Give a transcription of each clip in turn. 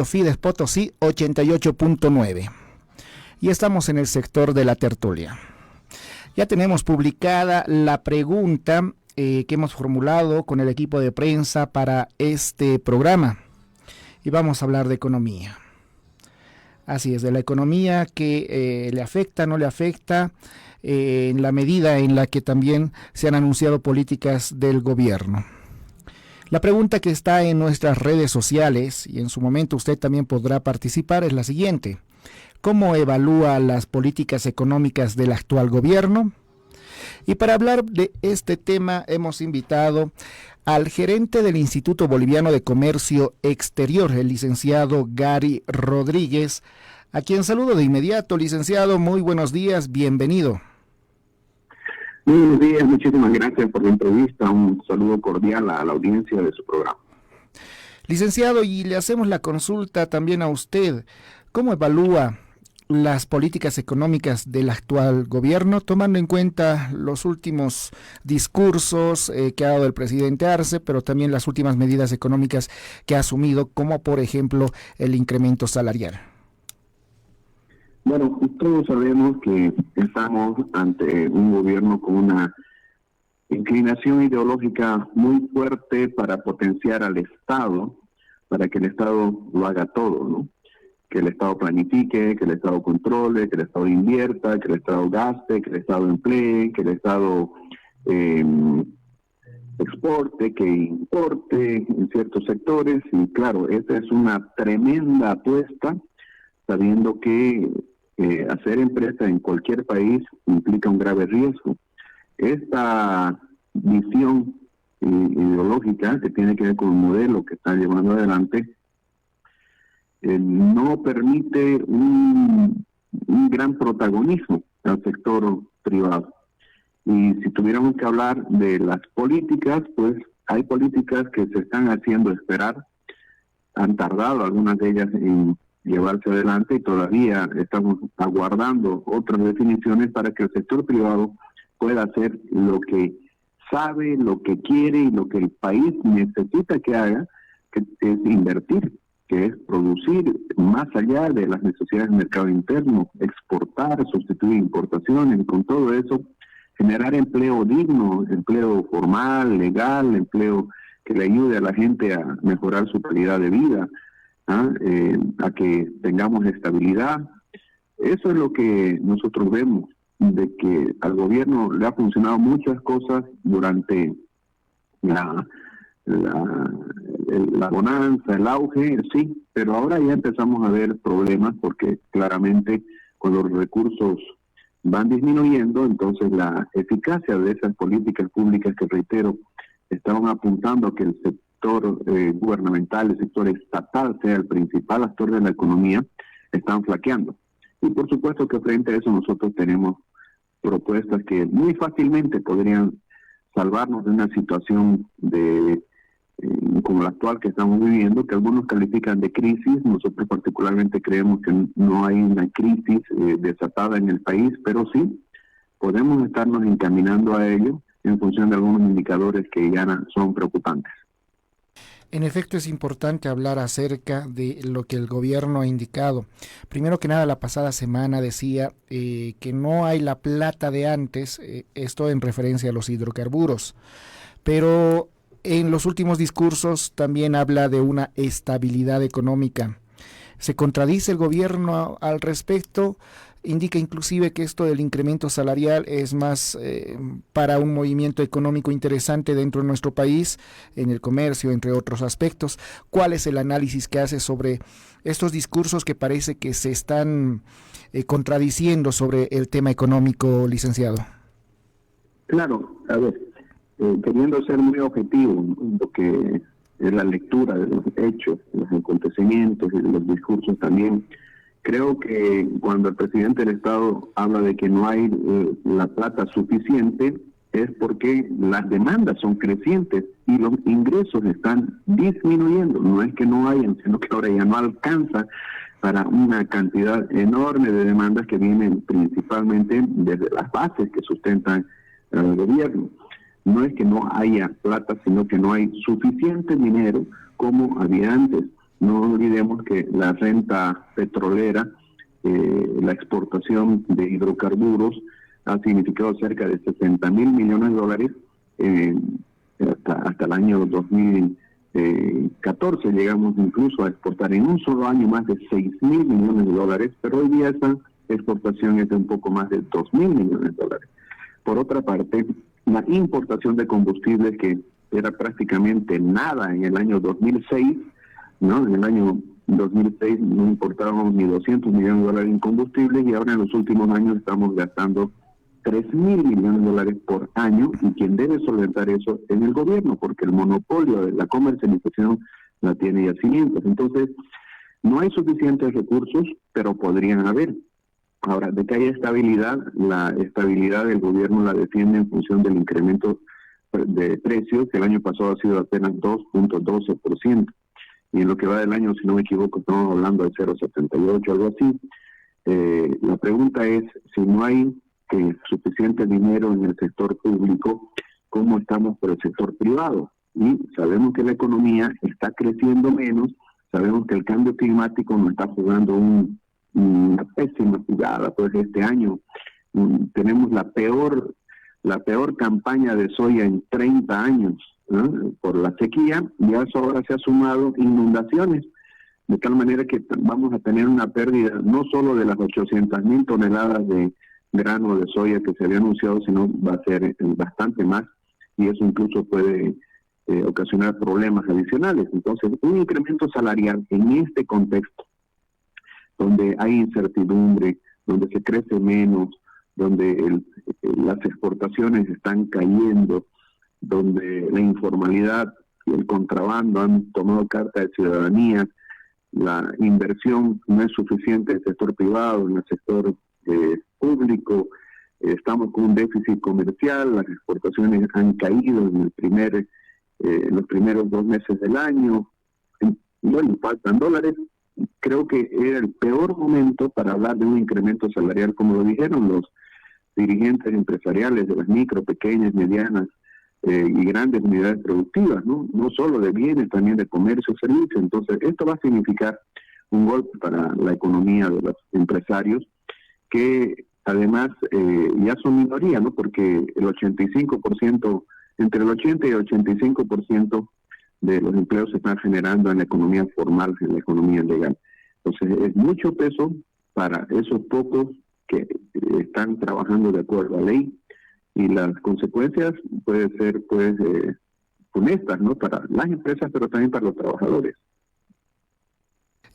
Fides Potosí 88.9. Y estamos en el sector de la tertulia. Ya tenemos publicada la pregunta que hemos formulado con el equipo de prensa para este programa. Y vamos a hablar de economía. Así es, de la economía que le afecta, no le afecta, en la medida en la que también se han anunciado políticas del gobierno. La pregunta que está en nuestras redes sociales, y en su momento usted también podrá participar, es la siguiente. ¿Cómo evalúa las políticas económicas del actual gobierno? Y para hablar de este tema hemos invitado al gerente del Instituto Boliviano de Comercio Exterior, el licenciado Gary Rodríguez, a quien saludo de inmediato. Licenciado, muy buenos días, bienvenido. Muy buenos días, muchísimas gracias por la entrevista. Un saludo cordial a la audiencia de su programa. Licenciado, y le hacemos la consulta también a usted. ¿Cómo evalúa las políticas económicas del actual gobierno, tomando en cuenta los últimos discursos que ha dado el presidente Arce, pero también las últimas medidas económicas que ha asumido, como por ejemplo el incremento salarial? Bueno, todos sabemos que estamos ante un gobierno con una inclinación ideológica muy fuerte para potenciar al Estado, para que el Estado lo haga todo, ¿no? Que el Estado planifique, que el Estado controle, que el Estado invierta, que el Estado gaste, que el Estado emplee, que el Estado exporte, que importe en ciertos sectores. Y claro, esta es una tremenda apuesta, sabiendo que hacer empresa en cualquier país implica un grave riesgo. Esta visión ideológica que tiene que ver con el modelo que está llevando adelante no permite un gran protagonismo al sector privado. Y si tuviéramos que hablar de las políticas, pues hay políticas que se están haciendo esperar, han tardado algunas de ellas en llevarse adelante y todavía estamos aguardando otras definiciones para que el sector privado pueda hacer lo que sabe, lo que quiere y lo que el país necesita que haga, que es invertir, que es producir más allá de las necesidades del mercado interno, exportar, sustituir importaciones, y con todo eso generar empleo digno, empleo formal, legal, empleo que le ayude a la gente a mejorar su calidad de vida, a que tengamos estabilidad. Eso es lo que nosotros vemos, de que al gobierno le ha funcionado muchas cosas durante la bonanza, el auge, sí, pero ahora ya empezamos a ver problemas porque claramente cuando los recursos van disminuyendo, entonces la eficacia de esas políticas públicas que, reitero, estaban apuntando a que el sector gubernamental, el sector estatal sea el principal actor de la economía, están flaqueando. Y por supuesto que frente a eso nosotros tenemos propuestas que muy fácilmente podrían salvarnos de una situación como la actual que estamos viviendo, que algunos califican de crisis. Nosotros particularmente creemos que no hay una crisis desatada en el país, pero sí podemos estarnos encaminando a ello en función de algunos indicadores que ya son preocupantes. En efecto, es importante hablar acerca de lo que el gobierno ha indicado. Primero que nada, la pasada semana decía que no hay la plata de antes, esto en referencia a los hidrocarburos, pero en los últimos discursos también habla de una estabilidad económica. ¿Se contradice el gobierno al respecto? Indica inclusive que esto del incremento salarial es más para un movimiento económico interesante dentro de nuestro país, en el comercio, entre otros aspectos. ¿Cuál es el análisis que hace sobre estos discursos que parece que se están contradiciendo sobre el tema económico, licenciado? Claro, a ver, queriendo ser muy objetivo en lo que es la lectura de los hechos, de los acontecimientos y de los discursos también, creo que cuando el presidente del Estado habla de que no hay la plata suficiente, es porque las demandas son crecientes y los ingresos están disminuyendo. No es que no hayan, sino que ahora ya no alcanza para una cantidad enorme de demandas que vienen principalmente desde las bases que sustentan al gobierno. No es que no haya plata, sino que no hay suficiente dinero como había antes. No olvidemos que la renta petrolera, la exportación de hidrocarburos, ha significado cerca de 60.000 millones de dólares hasta el año 2014. Llegamos incluso a exportar en un solo año más de 6.000 millones de dólares, pero hoy día esa exportación es de un poco más de 2.000 millones de dólares. Por otra parte, la importación de combustibles, que era prácticamente nada en el año 2006, ¿no? En el año 2006 no importábamos ni 200 millones de dólares en combustibles, y ahora en los últimos años estamos gastando 3.000 millones de dólares por año, y quien debe solventar eso es el gobierno, porque el monopolio de la comercialización la tiene Yacimientos. Entonces, no hay suficientes recursos, pero podrían haber. Ahora, de que haya estabilidad, la estabilidad del gobierno la defiende en función del incremento de precios, que el año pasado ha sido apenas 2.12%. Y en lo que va del año, si no me equivoco, estamos hablando de 0.78, algo así. La pregunta es, si no hay suficiente dinero en el sector público, ¿cómo estamos por el sector privado? Y sabemos que la economía está creciendo menos, sabemos que el cambio climático nos está jugando una pésima jugada. Pues este año tenemos la peor campaña de soya en 30 años, ¿no? Por la sequía, y a eso ahora se ha sumado inundaciones, de tal manera que vamos a tener una pérdida no solo de las 800.000 toneladas de grano de soya que se había anunciado, sino va a ser bastante más, y eso incluso puede ocasionar problemas adicionales. Entonces, un incremento salarial en este contexto, donde hay incertidumbre, donde se crece menos, donde las exportaciones están cayendo, donde la informalidad y el contrabando han tomado carta de ciudadanía, la inversión no es suficiente en el sector privado, en el sector público, estamos con un déficit comercial, las exportaciones han caído en los primeros 2 meses del año, y bueno, faltan dólares. Creo que era el peor momento para hablar de un incremento salarial, como lo dijeron los dirigentes empresariales de las micro, pequeñas, medianas y grandes unidades productivas, ¿no? No solo de bienes, también de comercio, servicios. Entonces, esto va a significar un golpe para la economía de los empresarios, que además ya son minoría, ¿no? Porque el 85%, entre el 80 y el 85% de los empleos se están generando en la economía formal, en la economía legal. Entonces, es mucho peso para esos pocos que están trabajando de acuerdo a ley, y las consecuencias pueden ser funestas, ¿no? Para las empresas, pero también para los trabajadores.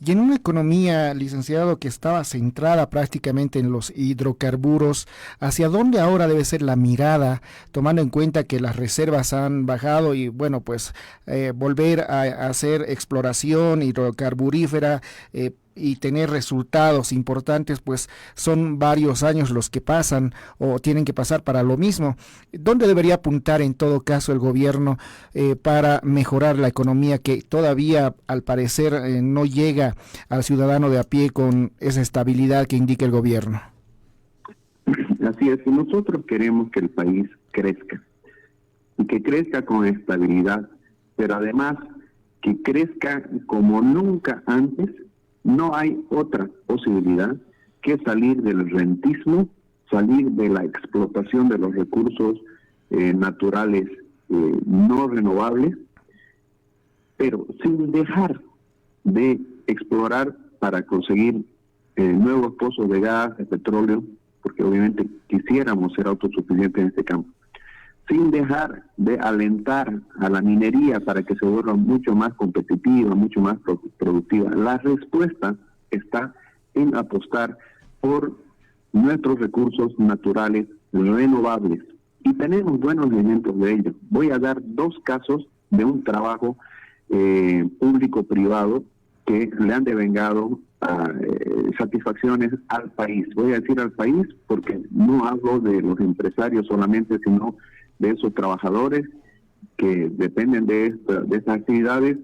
Y en una economía, licenciado, que estaba centrada prácticamente en los hidrocarburos, ¿hacia dónde ahora debe ser la mirada, tomando en cuenta que las reservas han bajado y, bueno, pues volver a hacer exploración hidrocarburífera y tener resultados importantes, pues son varios años los que pasan o tienen que pasar para lo mismo? ¿Dónde debería apuntar en todo caso el gobierno para mejorar la economía, que todavía al parecer no llega al ciudadano de a pie con esa estabilidad que indica el gobierno? Así es, y nosotros queremos que el país crezca, y que crezca con estabilidad, pero además que crezca como nunca antes. No hay otra posibilidad que salir del rentismo, salir de la explotación de los recursos naturales no renovables, pero sin dejar de explorar para conseguir nuevos pozos de gas, de petróleo, porque obviamente quisiéramos ser autosuficientes en este campo, sin dejar de alentar a la minería para que se vuelva mucho más competitiva, mucho más productiva. La respuesta está en apostar por nuestros recursos naturales renovables, y tenemos buenos elementos de ello. Voy a dar 2 casos de un trabajo público-privado que le han devengado satisfacciones al país. Voy a decir al país porque no hablo de los empresarios solamente, sino de esos trabajadores que dependen de estas actividades.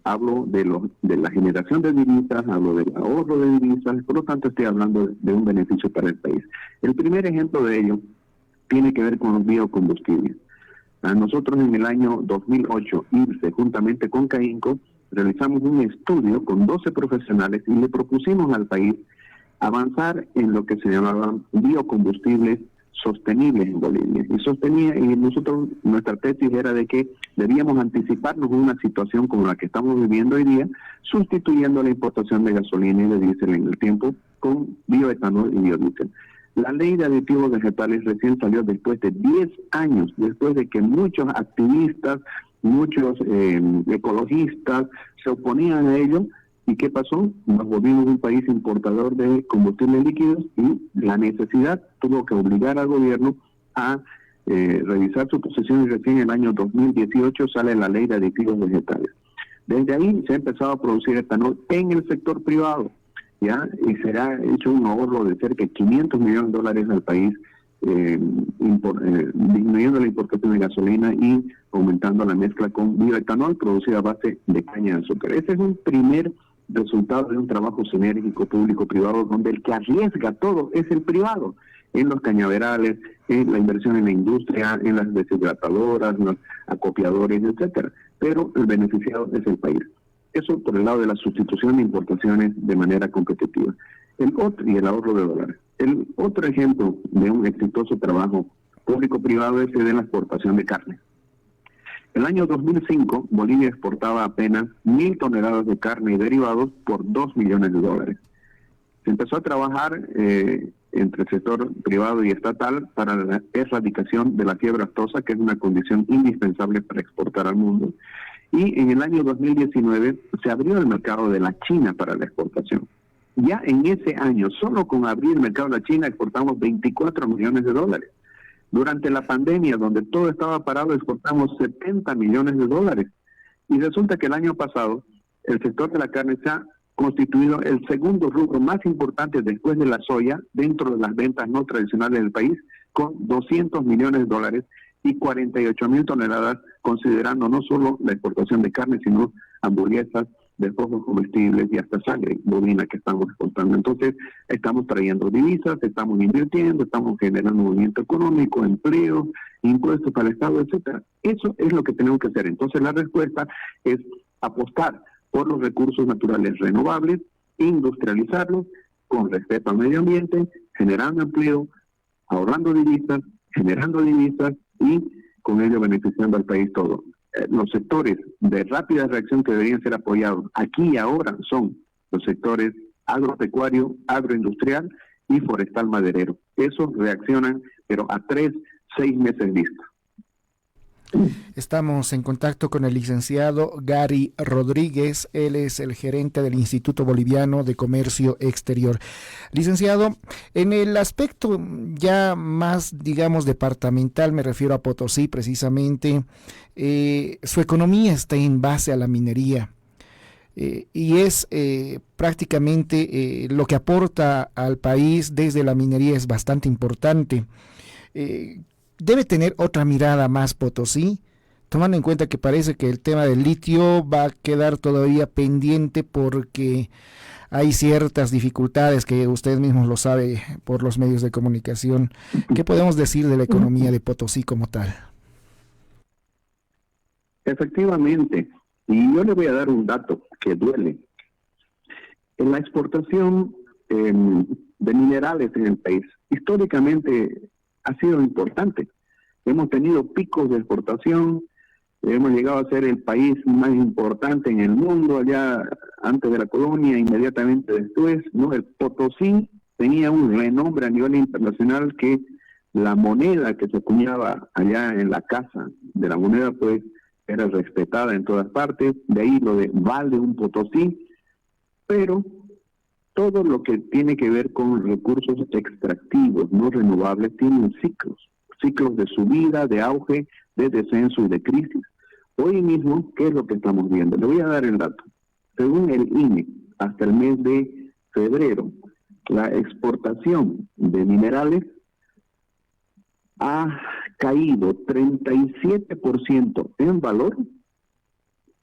Hablo de la generación de divisas, hablo del ahorro de divisas, por lo tanto estoy hablando de un beneficio para el país. El primer ejemplo de ello tiene que ver con los biocombustibles. Nosotros en el año 2008, IRSE, juntamente con CAINCO, realizamos un estudio con 12 profesionales y le propusimos al país avanzar en lo que se llamaban biocombustibles sostenibles en Bolivia. Y nosotros, nuestra tesis era de que debíamos anticiparnos a una situación como la que estamos viviendo hoy día, sustituyendo la importación de gasolina y de diésel en el tiempo con bioetanol y biodiesel. La ley de aditivos vegetales recién salió después de 10 años, después de que muchos activistas, muchos ecologistas se oponían a ello. ¿Y qué pasó? Nos volvimos un país importador de combustibles líquidos y la necesidad tuvo que obligar al gobierno a revisar su posición, y recién en el año 2018 sale la ley de aditivos vegetales. Desde ahí se ha empezado a producir etanol en el sector privado, ¿ya? Y se ha hecho un ahorro de cerca de $500 millones al país, disminuyendo la importación de gasolina y aumentando la mezcla con bioetanol producido a base de caña de azúcar. Ese es un primer resultado de un trabajo sinérgico público-privado, donde el que arriesga todo es el privado, en los cañaverales, en la inversión en la industria, en las deshidratadoras, los acopiadores, etcétera. Pero el beneficiado es el país. Eso por el lado de la sustitución de importaciones de manera competitiva. El ahorro de dólares. El otro ejemplo de un exitoso trabajo público-privado es el de la exportación de carne. El año 2005, Bolivia exportaba apenas 1.000 toneladas de carne y derivados por $2 millones. Se empezó a trabajar entre el sector privado y estatal para la erradicación de la fiebre aftosa, que es una condición indispensable para exportar al mundo. Y en el año 2019 se abrió el mercado de la China para la exportación. Ya en ese año, solo con abrir el mercado de la China, exportamos $24 millones. Durante la pandemia, donde todo estaba parado, exportamos $70 millones. Y resulta que el año pasado, el sector de la carne se ha constituido el segundo rubro más importante después de la soya dentro de las ventas no tradicionales del país, con $200 millones y 48.000 toneladas, considerando no solo la exportación de carne, sino hamburguesas, despojos comestibles y hasta sangre bovina que estamos exportando. Entonces, estamos trayendo divisas, estamos invirtiendo, estamos generando movimiento económico, empleo, impuestos para el Estado, etcétera. Eso es lo que tenemos que hacer. Entonces, la respuesta es apostar por los recursos naturales renovables, industrializarlos con respeto al medio ambiente, generando empleo, ahorrando divisas, generando divisas y con ello beneficiando al país todo. Los sectores de rápida reacción que deberían ser apoyados aquí y ahora son los sectores agropecuario, agroindustrial y forestal maderero. Esos reaccionan, pero a 3-6 meses vista. Estamos en contacto con el licenciado Gary Rodríguez. Él es el gerente del Instituto Boliviano de Comercio Exterior. Licenciado, en el aspecto ya más, digamos, departamental, me refiero a Potosí precisamente, su economía está en base a la minería. Y es prácticamente lo que aporta al país desde la minería es bastante importante. Debe tener otra mirada más Potosí, tomando en cuenta que parece que el tema del litio va a quedar todavía pendiente porque hay ciertas dificultades que usted mismo lo sabe por los medios de comunicación. ¿Qué podemos decir de la economía de Potosí como tal? Efectivamente, y yo le voy a dar un dato que duele. En la exportación de minerales en el país, históricamente ha sido importante. Hemos tenido picos de exportación, hemos llegado a ser el país más importante en el mundo, allá antes de la colonia, inmediatamente después, ¿no? El Potosí tenía un renombre a nivel internacional que la moneda que se acuñaba allá en la casa de la moneda, pues, era respetada en todas partes, de ahí lo de vale un Potosí, pero todo lo que tiene que ver con recursos extractivos no renovables tienen ciclos de subida, de auge, de descenso y de crisis. Hoy mismo, ¿qué es lo que estamos viendo? Le voy a dar el dato. Según el INE, hasta el mes de febrero, la exportación de minerales ha caído 37% en valor,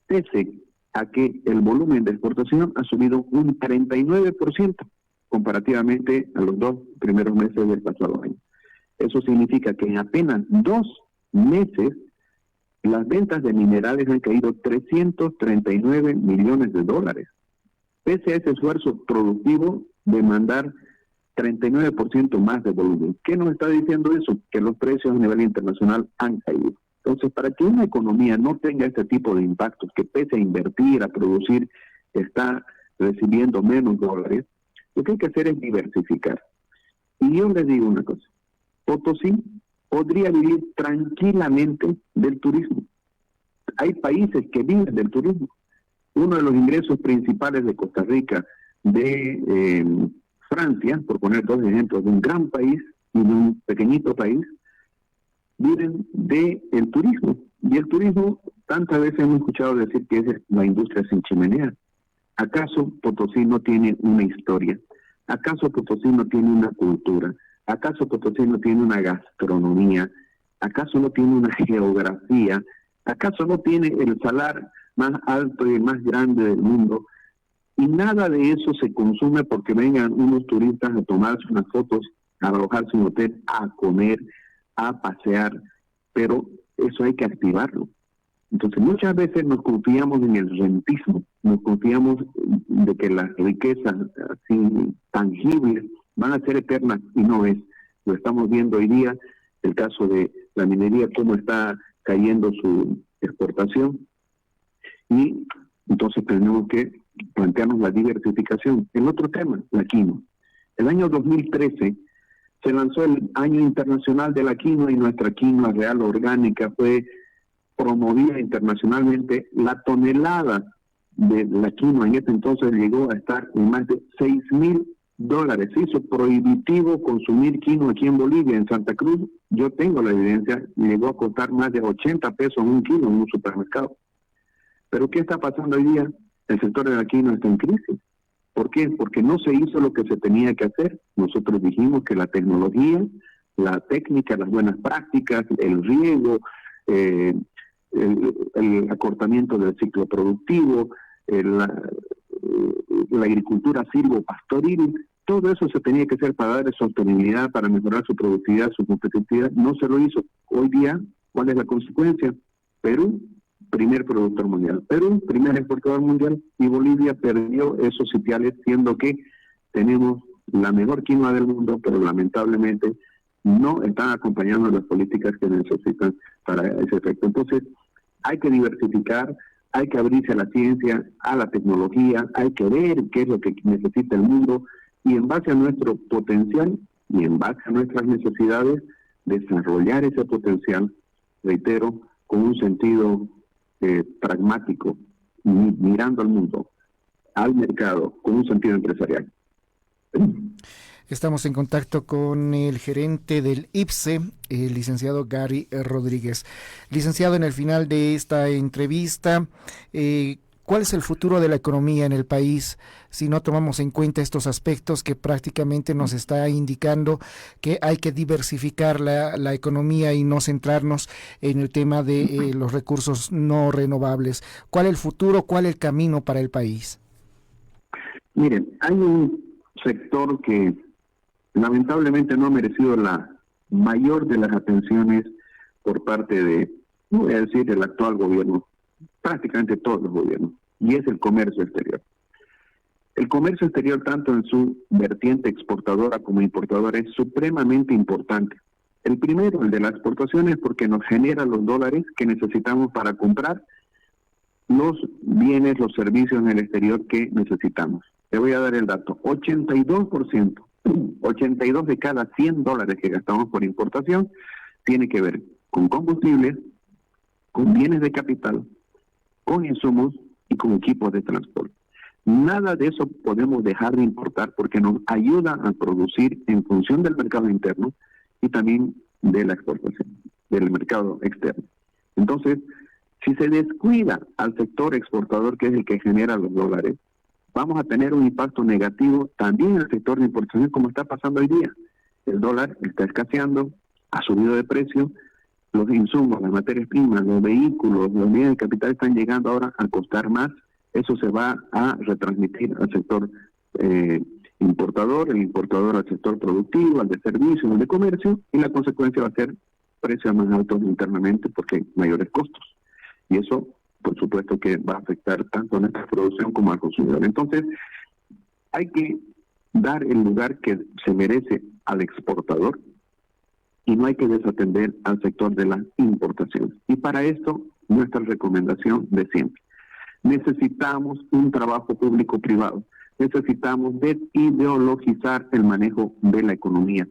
pese a que el volumen de exportación ha subido un 39% comparativamente a los 2 primeros meses del pasado año. Eso significa que en apenas 2 meses Las ventas de minerales han caído 339 millones de dólares. Pese a ese esfuerzo productivo de mandar 39% más de volumen. ¿Qué nos está diciendo eso? Que los precios a nivel internacional han caído. Entonces, para que una economía no tenga este tipo de impactos, que pese a invertir, a producir, está recibiendo menos dólares, lo que hay que hacer es diversificar. Y yo les digo una cosa, Potosí podría vivir tranquilamente del turismo. Hay países que viven del turismo. Uno de los ingresos principales de Costa Rica, de Francia, por poner dos ejemplos, de un gran país y de un pequeñito país, viven del turismo. Y el turismo, tantas veces hemos escuchado decir que es la industria sin chimenea. ¿Acaso Potosí no tiene una historia? ¿Acaso Potosí no tiene una cultura? ¿Acaso Potosí no tiene una gastronomía? ¿Acaso no tiene una geografía? ¿Acaso no tiene el salar más alto y el más grande del mundo? Y nada de eso se consume porque vengan unos turistas a tomarse unas fotos, a alojarse en un hotel, a comer, a pasear, pero eso hay que activarlo. Entonces muchas veces nos confiamos en el rentismo, nos confiamos de que las riquezas así tangibles van a ser eternas y no es. Lo estamos viendo hoy día, el caso de la minería, cómo está cayendo su exportación, y entonces tenemos que plantearnos la diversificación. El otro tema, la quinoa. El año 2013 se lanzó el Año Internacional de la Quinoa y nuestra quinoa real orgánica fue promovida internacionalmente. La tonelada de la quinoa en ese entonces llegó a estar en más de $6,000. Se hizo prohibitivo consumir quinoa aquí en Bolivia, en Santa Cruz. Yo tengo la evidencia, llegó a costar más de 80 pesos un kilo en un supermercado. Pero ¿qué está pasando hoy día? El sector de la quinoa está en crisis. ¿Por qué? Porque no se hizo lo que se tenía que hacer. Nosotros dijimos que la tecnología, la técnica, las buenas prácticas, el riego, el acortamiento del ciclo productivo, la agricultura silvopastoril, todo eso se tenía que hacer para darle sostenibilidad, para mejorar su productividad, su competitividad. No se lo hizo. Hoy día, ¿cuál es la consecuencia? Perú, primer productor mundial. Perú, primer exportador mundial, y Bolivia perdió esos sitiales, siendo que tenemos la mejor quinoa del mundo, pero lamentablemente no están acompañando las políticas que necesitan para ese efecto. Entonces, hay que diversificar, hay que abrirse a la ciencia, a la tecnología, hay que ver qué es lo que necesita el mundo, y en base a nuestro potencial y en base a nuestras necesidades, desarrollar ese potencial, reitero, con un sentido pragmático, mirando al mundo, al mercado, con un sentido empresarial. Estamos en contacto con el gerente del IPSE, el licenciado Gary Rodríguez. Licenciado, en el final de esta entrevista, ¿cuál es el futuro de la economía en el país si no tomamos en cuenta estos aspectos que prácticamente nos está indicando que hay que diversificar la economía y no centrarnos en el tema de los recursos no renovables? ¿Cuál es el futuro? ¿Cuál es el camino para el país? Miren, hay un sector que lamentablemente no ha merecido la mayor de las atenciones por parte de, no voy a decir el actual gobierno, prácticamente todos los gobiernos, y es el comercio exterior. El comercio exterior, tanto en su vertiente exportadora como importadora, es supremamente importante. El primero, el de las exportaciones, porque nos genera los dólares que necesitamos para comprar los bienes, los servicios en el exterior que necesitamos. Te voy a dar el dato, 82%, 82 de cada $100 que gastamos por importación tiene que ver con combustibles, con bienes de capital, con insumos y con equipos de transporte. Nada de eso podemos dejar de importar porque nos ayuda a producir en función del mercado interno y también de la exportación, del mercado externo. Entonces, si se descuida al sector exportador, que es el que genera los dólares, vamos a tener un impacto negativo también en el sector de importación, como está pasando hoy día. El dólar está escaseando, ha subido de precio, los insumos, las materias primas, los vehículos, los bienes de capital están llegando ahora a costar más. Eso se va a retransmitir al sector importador, el importador al sector productivo, al de servicios, al de comercio, y la consecuencia va a ser precios más altos internamente porque hay mayores costos. Y eso, por supuesto, que va a afectar tanto a nuestra producción como al consumidor. Entonces, hay que dar el lugar que se merece al exportador y no hay que desatender al sector de las importaciones. Y para esto, nuestra recomendación de siempre. Necesitamos un trabajo público-privado. Necesitamos desideologizar el manejo de la economía.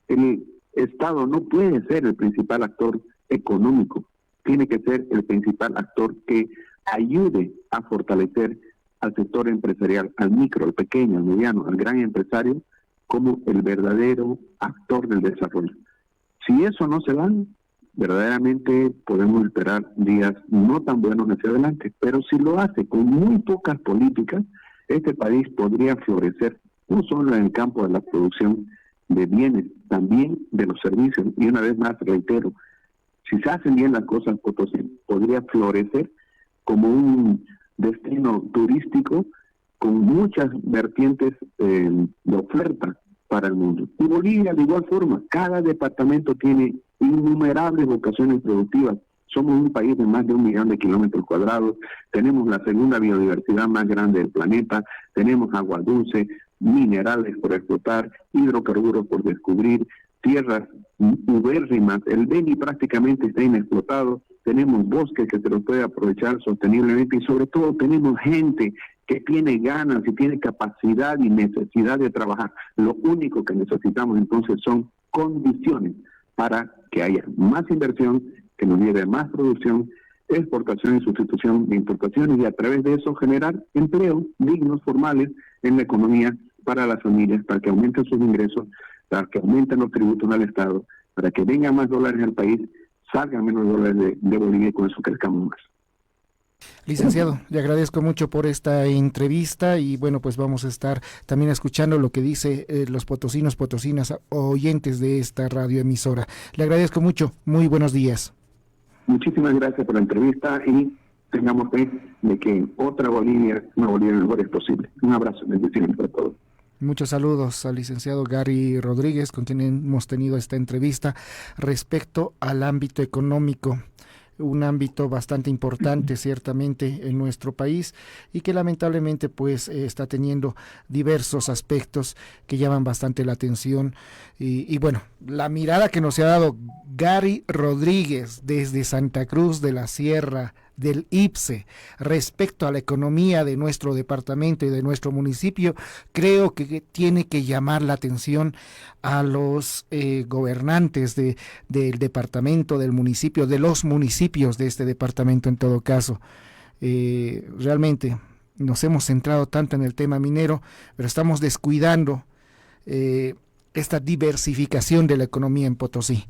El Estado no puede ser el principal actor económico. Tiene que ser el principal actor que ayude a fortalecer al sector empresarial, al micro, al pequeño, al mediano, al gran empresario, como el verdadero actor del desarrollo. Si eso no se da, verdaderamente podemos esperar días no tan buenos hacia adelante, pero si lo hace con muy pocas políticas, este país podría florecer, no solo en el campo de la producción de bienes, también de los servicios. Y una vez más reitero, si se hacen bien las cosas, Potosí podría florecer como un destino turístico con muchas vertientes de oferta para el mundo. Y Bolivia, de igual forma, cada departamento tiene innumerables vocaciones productivas. Somos un país de más de 1 millón de kilómetros cuadrados, tenemos la segunda biodiversidad más grande del planeta, tenemos agua dulce, minerales por explotar, hidrocarburos por descubrir, tierras ubérrimas, el Beni prácticamente está inexplotado, tenemos bosques que se los puede aprovechar sosteniblemente y sobre todo tenemos gente que tiene ganas y tiene capacidad y necesidad de trabajar. Lo único que necesitamos entonces son condiciones para que haya más inversión, que nos lleve a más producción, exportación y sustitución de importaciones y a través de eso generar empleos dignos, formales en la economía para las familias, para que aumenten sus ingresos, para que aumenten los tributos al Estado, para que vengan más dólares al país, salgan menos dólares de Bolivia y con eso crezcamos más. Licenciado, le agradezco mucho por esta entrevista y bueno, pues vamos a estar también escuchando lo que dice los potosinos, potosinas, oyentes de esta radioemisora. Le agradezco mucho, muy buenos días. Muchísimas gracias por la entrevista y tengamos fe de que otra Bolivia, una Bolivia mejor es posible. Un abrazo, bendiciones para todos. Muchos saludos al licenciado Gary Rodríguez, con quien hemos tenido esta entrevista respecto al ámbito económico, un ámbito bastante importante ciertamente en nuestro país y que lamentablemente pues está teniendo diversos aspectos que llaman bastante la atención y bueno, la mirada que nos ha dado Gary Rodríguez desde Santa Cruz de la Sierra del IPSE respecto a la economía de nuestro departamento y de nuestro municipio, creo que tiene que llamar la atención a los gobernantes del departamento, del municipio, de los municipios de este departamento en todo caso. Realmente nos hemos centrado tanto en el tema minero, pero estamos descuidando esta diversificación de la economía en Potosí.